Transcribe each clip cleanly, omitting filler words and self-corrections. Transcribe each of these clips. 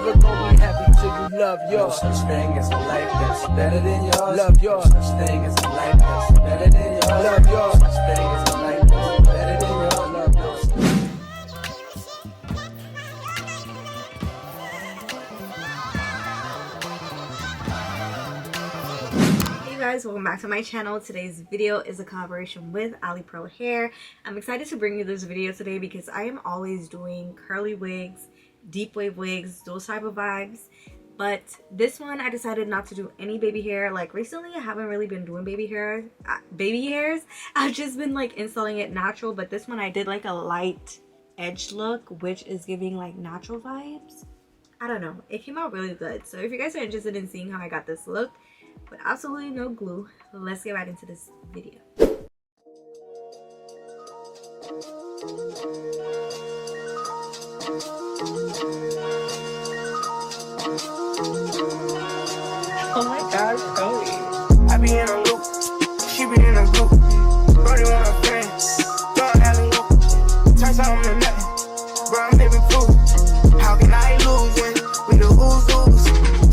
never gonna be happy till you love yours. No such thing as a life that's better than yours. Love yours. No such thing as a life that's better than yours. Love yours. No such thing as a life that's better than yours. Love yours. Hey guys, welcome back to my channel. Today's video is a collaboration with Alipearl hair. I'm excited to bring you this video today because I am always doing curly wigs, deep wave wigs, those type of vibes. But this one I decided not to do any baby hair. Like recently I haven't really been doing baby hairs. I've just been like installing it natural, but this one I did like a light edge look, which is giving like natural vibes. I don't know, it came out really good. So if you guys are interested in seeing how I got this look with absolutely no glue, let's get right into this video. Oh my gosh, Chloe. I be in a loop, she be in a group. Brody want a friend, throwing alley loop. Turns out I'm the nothing, bro, I'm living proof. How can I lose when we the who's?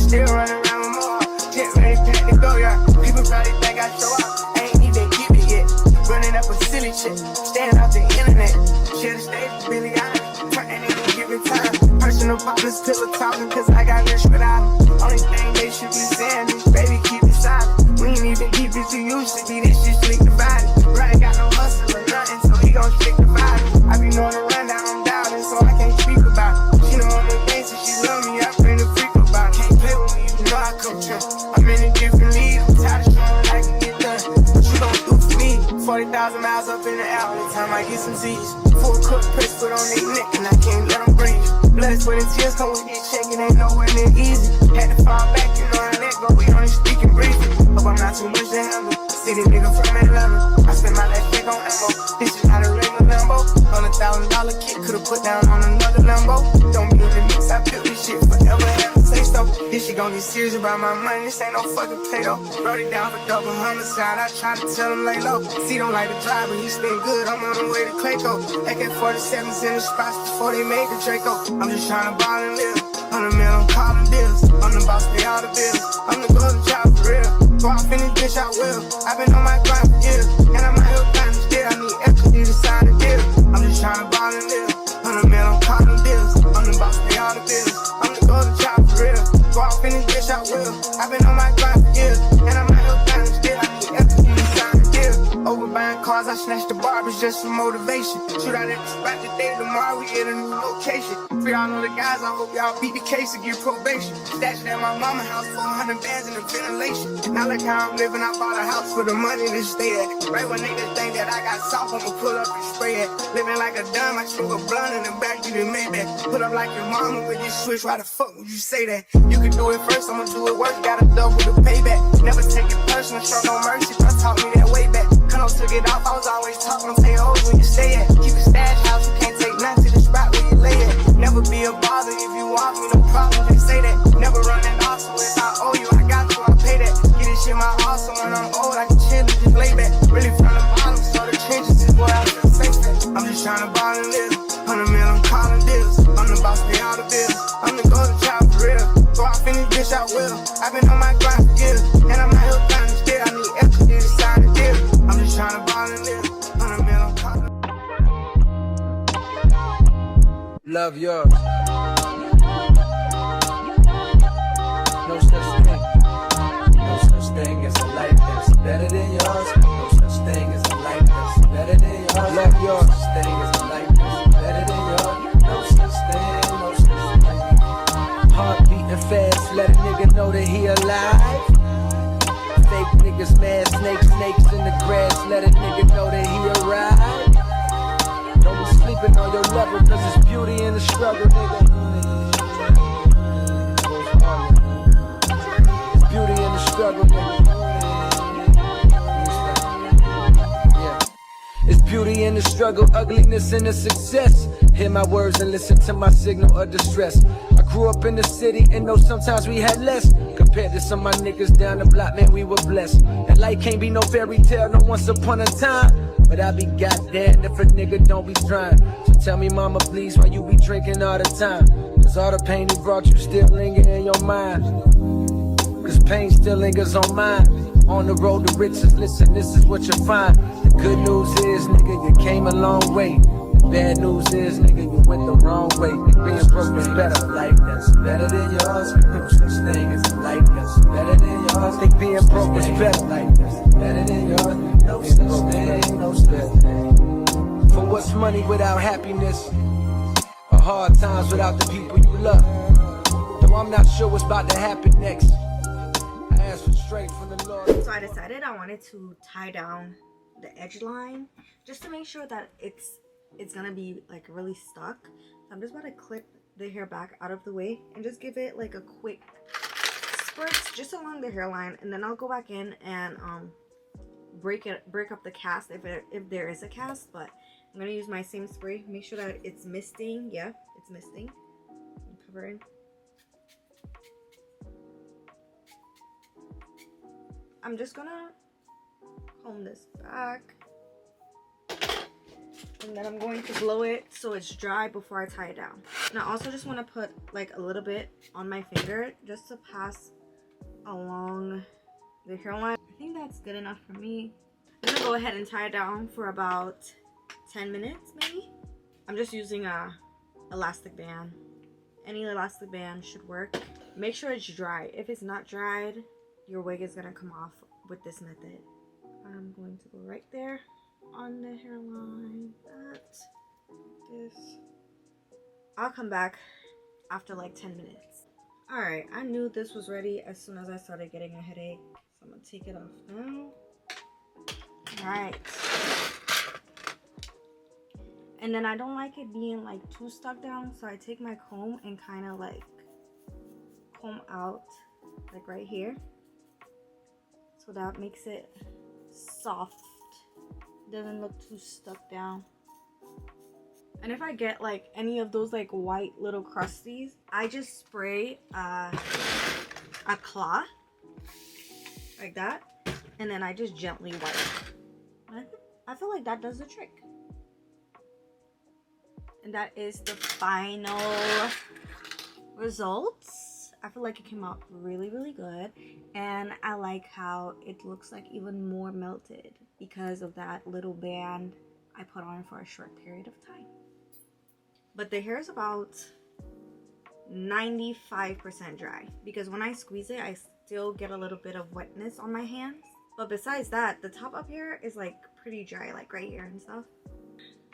Still running around with more, get ready, pack to go, yeah. People probably think I show up, I ain't even give it yet. Running up a silly shit, staying off the internet. Should've stayed Billy Island, turning in and giving time. Personal partners, pillow talking, cause I got rich without them. Only thing they should be saying is, baby, keep it silent. We ain't even deep as you used to be, this shit sleep divided. Right, got no hustle or nothing, so he gon' stick divided. I be knowing the rundown, I'm doubting, so I can't speak about it. She know I'm the gangster, she love me, I bring the freak about it. Can't play with me, you know I come true. I'm in a different league, I'm tired of showing I can get done. What you gon' do for me? 40,000 miles up in the air, every time I get some Z's. Full cook press put on their neck, and I can't let them breathe. Blood, sweat, and tears come with this check, it ain't nowhere near easy. Had to fall back, you know I let go, we only speaking briefly. Hope I'm not too much to handle. City nigga from Atlanta, I spend my last check on ammo. This is not a regular Lambo. $100,000 kit, could've put down on another Lambo. Don't be in the mix, I built this shit forever, have to say so. This shit gon' get serious about my money, this ain't no fucking play though. Wrote it down for double homicide, I try to tell him lay low. See, don't like the drive, but he spin good, I'm on the way to Clayco. AK-47s in the spots before they made the Draco. I'm just tryna ball and live. 100 mil, I'm calling bills. I'm the boss, pay all the bills. I'm the golden child for real. Go off in this bitch, I will. I've been on my grind for years, and I'm out here grinding still. I need equity to sign a deal. I'm just tryna ball and live. 100 mil, I'm calling bills. I'm the boss, pay all the bills. I'm the golden child for real. Go off in this bitch, I will. I've been on my grind for years, and I'm out here grinding still. I need equity to sign a deal. Over buying cars, I snatched the barbers just for motivation. Shoot out at the spot today, tomorrow we at a new location. For y'all know the guys, I hope y'all beat the case and get probation. Stashed at my mama's house, 400 bands in the ventilation. Now look how I'm living, I bought a house for the money to stay at. Right when niggas think that I got soft, I'ma pull up and spray it. Living like a dumb, I shoot a blunt in the back, you done made that. Put up like your mama with this switch, why the fuck would you say that? You can do it first, I'ma do it worse, gotta double the payback. Never take it personal, show no mercy, I taught me that way back. Kano took it off, I was always talking, pay hoes when you stay at. Keep a stash house, you can't take nothing to the spot where you lay at. Never be a bother if you want me, no problem, just say that. Never running off, so if I owe you, I got you, I'll pay that. Get this shit my heart, so when I'm old, I can chill and just lay back. Really from the bottom, so the trenches is where I feel safe at. I'm just tryna ball and live. 100 mil, I'm calling bills. I'm the boss, pay all the bills. I'm the golden child for real. Go off in this bitch, I will. I've been on my grind for years, and I'm out here grinding still. I need equity to sign a deal. I'm just tryna ball and live. 100 mil, I'm calling. Love yours. No such thing. No such thing as a life that's better than yours. No such thing as a life that's better than yours. Love yours. No such thing as a life that's better than yours. No such thing, no such thing. Heart beating fast, let a nigga know that he alive. Fake niggas mad, snakes in the grass, let a nigga know that he arrived. Don't be sleeping on your lover, cause it's beauty in the struggle, nigga. It's beauty in the struggle, nigga. Yeah. It's beauty in the struggle, ugliness in the success. Hear my words and listen to my signal of distress. I grew up in the city and know sometimes we had less. Compared to some of my niggas down the block, man, we were blessed. And life can't be no fairy tale, no once upon a time. But I be goddamn if a nigga don't be trying. So tell me, mama, please, why you be drinking all the time? Cause all the pain he brought you still linger in your mind. Cause pain still lingers on mine. On the road to riches, listen, this is what you'll find. The good news is, nigga, you came a long way. The bad news is, nigga, you went the wrong way. Being broke is better. Life that's better than yours. No such thing as a life that's better than yours. Think being broke is better. Life that's better than yours. No such thing, no such thing. For what's money without happiness? Or hard times without the people you love? Though I'm not sure what's about to happen next. I ask for strength from the Lord. So I decided I wanted to tie down the edge line just to make sure that it's gonna be like really stuck. So I'm just about to clip the hair back out of the way and just give it like a quick spritz just along the hairline, and then I'll go back in and break up the cast if there is a cast. But I'm gonna use my same spray. Make sure that it's misting. Yeah, it's misting. Cover it. I'm just gonna comb this back, and then I'm going to blow it so it's dry before I tie it down. And I also just want to put like a little bit on my finger just to pass along the hairline. I think that's good enough for me. I'm gonna go ahead and tie it down for about 10 minutes maybe. I'm just using a elastic band. Any elastic band should work. Make sure it's dry. If it's not dried, your wig is gonna come off with this method. I'm going to go right there on the hairline. This. I'll come back after like 10 minutes. Alright, I knew this was ready as soon as I started getting a headache. So I'm gonna take it off now. Alright. And then I don't like it being like too stuck down, so I take my comb and kind of like comb out like right here. So that makes it soft. Doesn't look too stuck down. And if I get like any of those like white little crusties, I just spray a cloth like that, and then I just gently wipe. I feel like that does the trick. And that is the final results. I feel like it came out really, really good, and I like how it looks like even more melted because of that little band I put on for a short period of time. But the hair is about 95% dry because when I squeeze it, I still get a little bit of wetness on my hands. But besides that, the top up here is like pretty dry, like right here and stuff.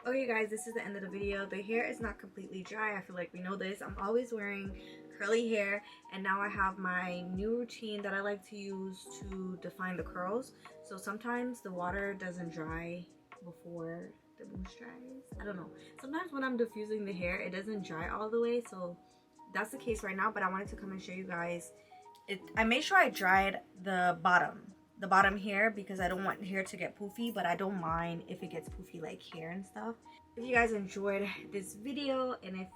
Okay guys, this is the end of the video. The hair is not completely dry. I feel like we know this. I'm always wearing curly hair, and now I have my new routine that I like to use to define the curls. So sometimes the water doesn't dry before the mousse dries. I don't know. Sometimes when I'm diffusing the hair, it doesn't dry all the way. So that's the case right now, but I wanted to come and show you guys. I made sure I dried the bottom here because I don't want hair to get poofy, but I don't mind if it gets poofy like hair and stuff. If you guys enjoyed this video and if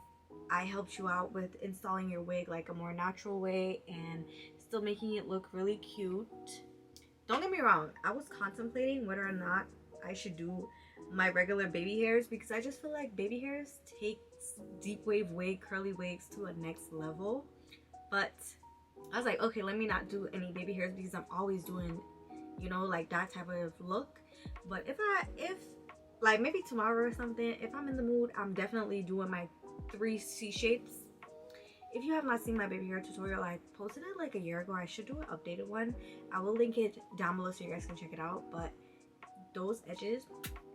I helped you out with installing your wig like a more natural way and still making it look really cute, don't get me wrong, I was contemplating whether or not I should do my regular baby hairs because I just feel like baby hairs takes deep wave wig, curly wigs to a next level. But I was like, okay, let me not do any baby hairs because I'm always doing, you know, like that type of look. But if like maybe tomorrow or something, if I'm in the mood, I'm definitely doing my 3 C shapes. If you have not seen my baby hair tutorial, I posted it like a year ago. I should do an updated one. I will link it down below so you guys can check it out. But those edges,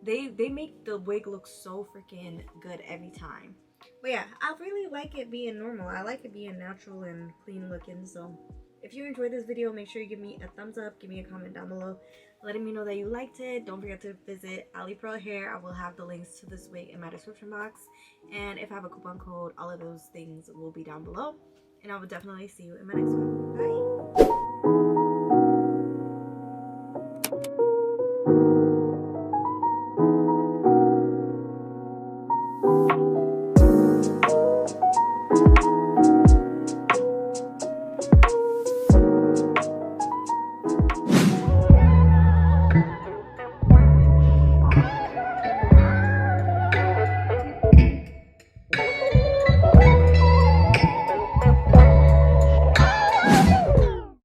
they make the wig look so freaking good every time. But yeah, I really like it being normal. I like it being natural and clean looking. So if you enjoyed this video, make sure you give me a thumbs up, give me a comment down below letting me know that you liked it. Don't forget to visit Alipearl Hair. I will have the links to this wig in my description box, and if I have a coupon code, all of those things will be down below. And I will definitely see you in my next one. Bye.